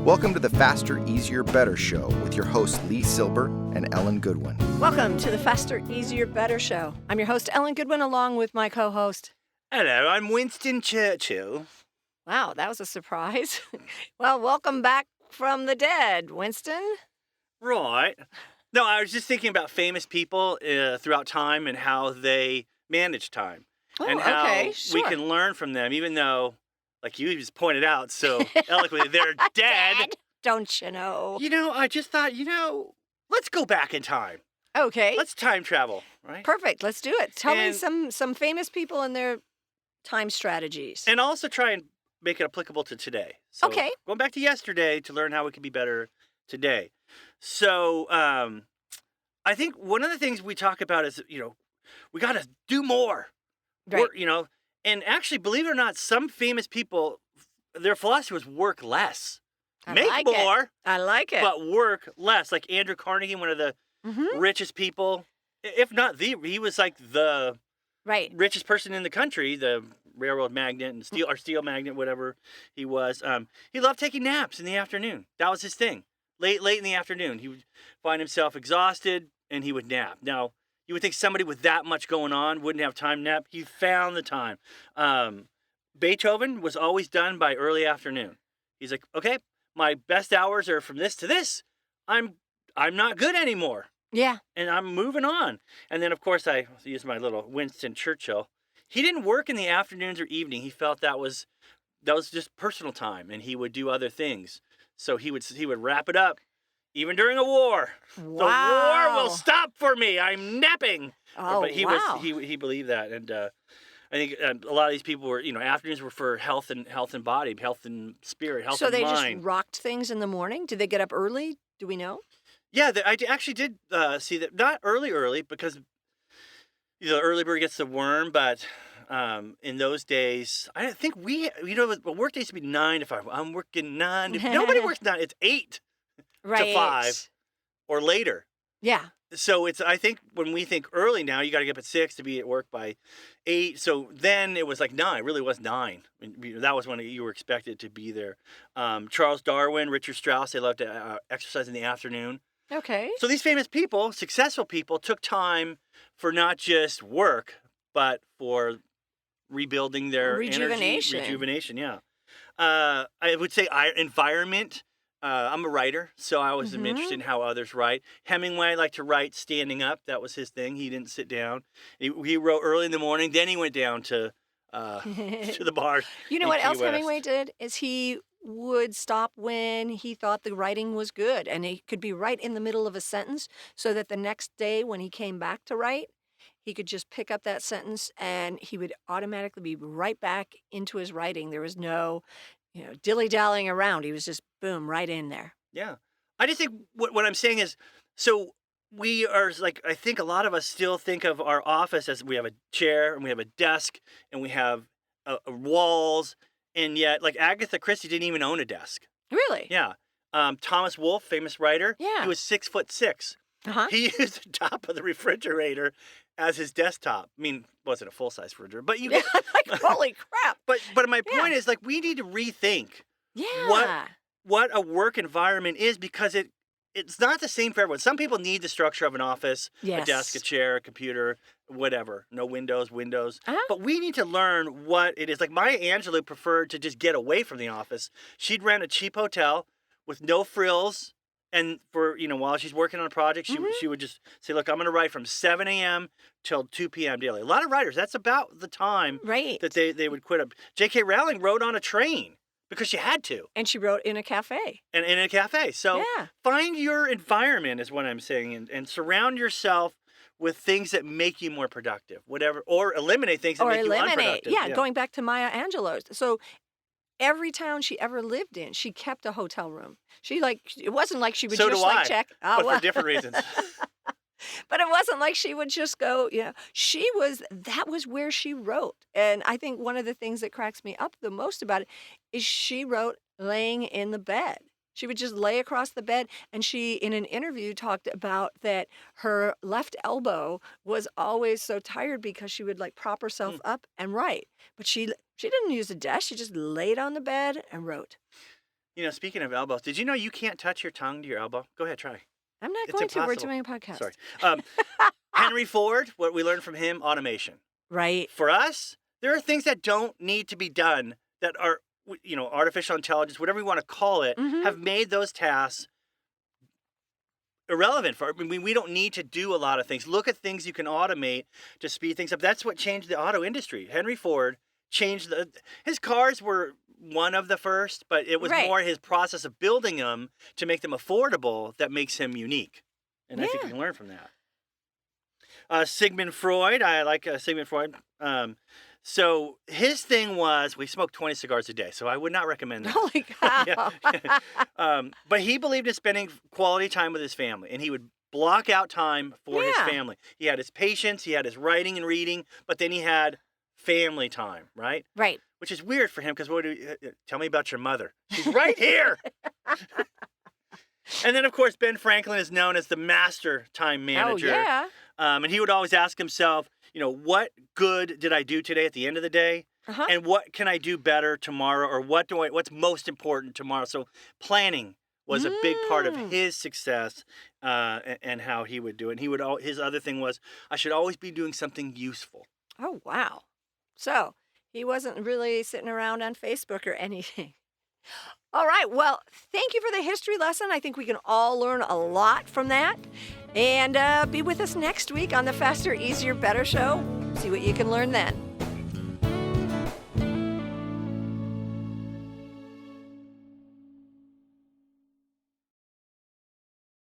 Welcome to the Faster, Easier, Better Show with your hosts LeeSilber and Ellen Goodwin. Welcome to the Faster, Easier, Better Show. I'm your host, Ellen Goodwin, along with my co-host. Hello, I'm Winston Churchill. Wow, that was a surprise. Well, welcome back from the dead, Winston. Right. No, I was just thinking about famous people throughout time and how they manage time. Oh, and how okay, sure. we can learn from them, even though, like you just pointed out so eloquently, they're dead. Don't you know? I just thought, let's go back in time. Okay. Let's time travel, right? Perfect. Let's do it. Tell me some famous people and their time strategies. And also try and make it applicable to today. So Okay. Going back to yesterday to learn how we can be better today. So I think one of the things we talk about is, we got to do more. Right. Work, and actually, believe it or not, some famous people, their philosophy was work less. Make more. I like it. But work less. Like Andrew Carnegie, one of the richest people, if not he was like the richest person in the country, the railroad magnate and steel magnate, whatever he was. He loved taking naps in the afternoon. That was his thing. Late in the afternoon, he would find himself exhausted and he would nap. Now, you would think somebody with that much going on wouldn't have time to nap. He found the time. Beethoven was always done by early afternoon. He's like, okay, my best hours are from this to this. I'm not good anymore. Yeah. And I'm moving on. And then, of course, I use my little Winston Churchill. He didn't work in the afternoons or evening. He felt that was just personal time, and he would do other things. So he would wrap it up, even during a war. Wow. The war will stop for me. I'm napping. Oh, but he wow. he believed that, and I think a lot of these people were, afternoons were for health and body, health and spirit, health and mind. So they just rocked things in the morning? Did they get up early? Do we know? Yeah, I actually did see that. Not early, because the early bird gets the worm, but in those days, I think work days used to be 9 to 5. I'm working 9 to nobody works 9. It's 8 to 5 or later. Yeah. So I think when we think early now, you got to get up at 6 to be at work by 8. So then it was like 9. It really was 9. I mean, that was when you were expected to be there. Charles Darwin, Richard Strauss, they loved to exercise in the afternoon. Okay. So these famous people, successful people, took time for not just work, but for rebuilding their rejuvenation. Rejuvenation, yeah. I would say environment. I'm a writer, so I always am interested in how others write. Hemingway liked to write standing up. That was his thing. He didn't sit down. He wrote early in the morning. Then he went down to the bars. You know what else Hemingway did is he would stop when he thought the writing was good, and he could be right in the middle of a sentence, so that the next day when he came back to write, he could just pick up that sentence and he would automatically be right back into his writing. There was no, dilly-dallying around. He was just, boom, right in there. Yeah. I just think what I'm saying is, so we are like, I think a lot of us still think of our office as we have a chair and we have a desk and we have walls. And yet, like Agatha Christie didn't even own a desk. Really? Yeah. Thomas Wolfe, famous writer. Yeah. He was 6'6". Uh-huh. He used the top of the refrigerator as his desktop. I mean, wasn't a full-size refrigerator, but you. Like, holy crap! But my point is, like, we need to rethink. Yeah. What a work environment is, because it's not the same for everyone. Some people need the structure of an office, Yes. a desk, a chair, a computer, whatever. No windows. Uh-huh. But we need to learn what it is. Like Maya Angelou preferred to just get away from the office. She'd rent a cheap hotel with no frills. And for, while she's working on a project, she would just say, look, I'm going to write from 7 a.m. till 2 p.m. daily. A lot of writers, that's about the time that they would quit up. J.K. Rowling wrote on a train because she had to. And she wrote in a cafe. And in a cafe. So Yeah. find your environment is what I'm saying. And surround yourself with things that make you more productive, whatever, or eliminate things that make you unproductive. Yeah, going back to Maya Angelou. So every town she ever lived in, she kept a hotel room. It wasn't like she would So just do I, check. but for different reasons. But it wasn't like she would just go, that was where she wrote. And I think one of the things that cracks me up the most about it is she wrote laying in the bed. She would just lay across the bed, and she, in an interview, talked about that her left elbow was always so tired because she would prop herself up and write. But she didn't use a desk. She just laid on the bed and wrote. Speaking of elbows, did you know you can't touch your tongue to your elbow? Go ahead, try. I'm not It's going to. We're impossible. doing a podcast. Sorry. Henry Ford, what we learned from him, automation. Right. For us, there are things that don't need to be done that are, artificial intelligence, whatever you want to call it, have made those tasks irrelevant. We don't need to do a lot of things. Look at things you can automate to speed things up. That's what changed the auto industry. Henry Ford changed his cars were one of the first, but it was more his process of building them to make them affordable that makes him unique. And I think we can learn from that. Sigmund Freud, I like Sigmund Freud. So his thing was, we smoked 20 cigars a day, so I would not recommend that. Holy cow. But he believed in spending quality time with his family, and he would block out time for his family. He had his patients, he had his writing and reading, but then he had family time, right? Right. Which is weird for him because tell me about your mother. She's right here. And then, of course, Ben Franklin is known as the master time manager. Oh, yeah. And he would always ask himself, what good did I do today at the end of the day? And what can I do better tomorrow? Or what's most important tomorrow? So planning was a big part of his success and how he would do it. And his other thing was, I should always be doing something useful. Oh, wow. So he wasn't really sitting around on Facebook or anything. All right. Well, thank you for the history lesson. I think we can all learn a lot from that. And be with us next week on the Faster, Easier, Better show. See what you can learn then.